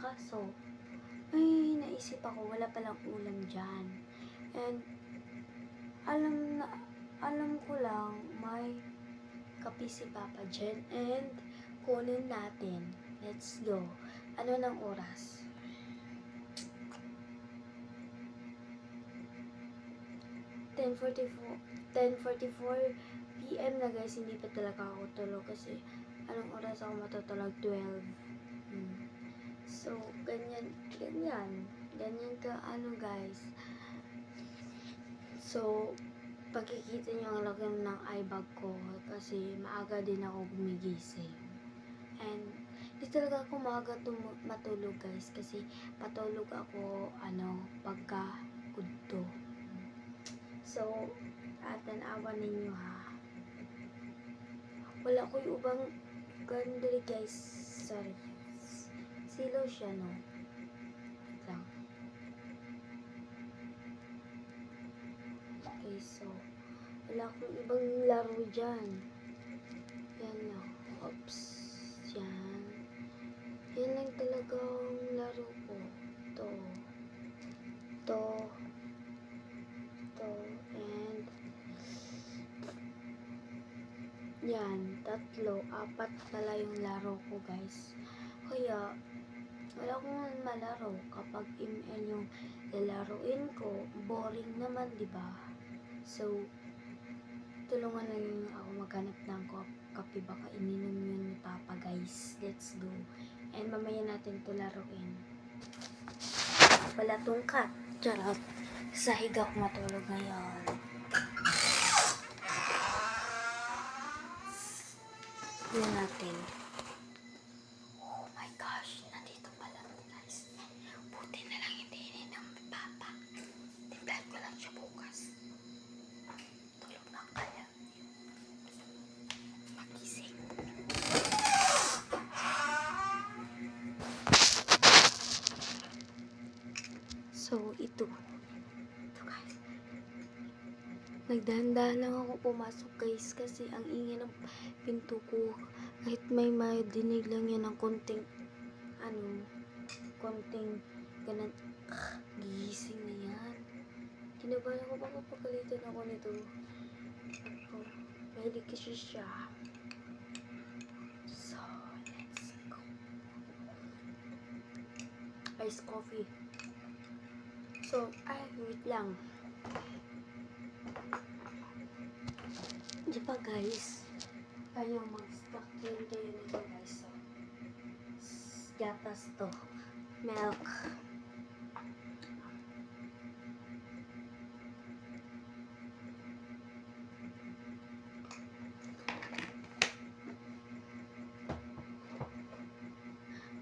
Kaso, may naisip ako, wala palang ulam dyan. And, alam ko lang, may kape si Papa dyan. And, kunin natin. Let's go. Ano ng oras? 10:44 PM na guys. Hindi pa talaga ako tulog kasi anong oras ako matutulog? 12. So, ganyan ka guys. So, pagkikita nyo ang laki ng eye bag ko kasi maaga din ako gumigising. And, di talaga ako maaga matulog guys kasi patulog ako pagka udto. So, tanawan ninyo ha. Wala ko yung ubang gandali guys. Sorry. Silaw siya no. Lang. Okay, so wala akong ibang laro dyan. Yan lang. Oops. Yan. Yan lang talagang laro ko. To. And yan. 3, 4 pala yung laro ko guys. Kaya wala akong malaro kapag ML yung lalaroin ko. Boring naman, diba? So, tulungan lang yung ako maghanap ng kape. Baka ininom yun ni Papa, guys. Let's go. And mamaya natin ito laruin. Wala tong cat. Charot. Sa higa ko matulog ngayon. Yan natin. Oh my gosh. Nandito pala, guys. Buti na lang hindi ininom ni Papa. Timplan ko lang siya bukas. Tulog na kaya. Magising. So, ito guys. Nagdahan-dahan lang ako pumasok guys kasi ang ingay ng pinto ko. Kahit may madinig lang yan ng konting ganun. Gigising na yan. Kinabahan ako, baka pagalitan ako nito. Mahilig kasi siya. So, let's go. Iced coffee. So, wait lang. Di ba guys? Kayo mag-stock din kayo nito guys. So, gatas to. Milk.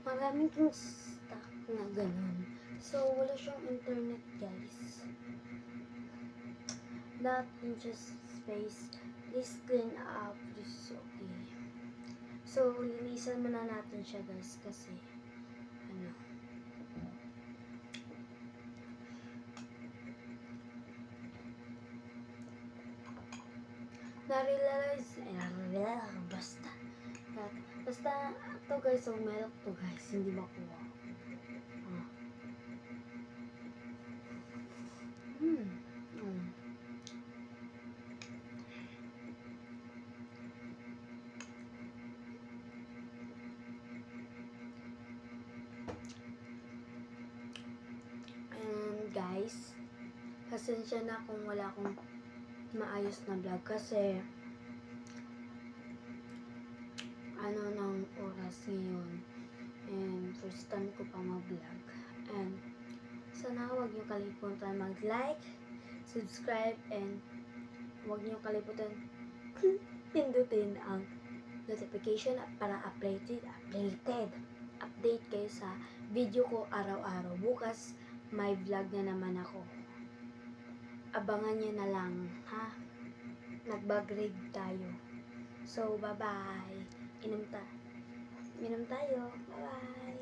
Maraming kong stock na ganun. So, wala siyang internet guys. Not in just space. Please clean up. This okay. So, linisan muna natin siya guys kasi na-realize basta to guys, so milk to guys, hindi makuha. And guys, pasensya na kung wala akong maayos na vlog kasi ng oras ngayon and first time ko pa mag-vlog. And sana huwag niyo kalimutan mag-like, subscribe, and huwag niyo kalimutan pindutin ang notification para update kayo sa video ko araw-araw. Bukas may vlog na naman ako. Abangan nyo na lang, ha? Nag-grade tayo. So, bye-bye. Inom tayo. Bye-bye.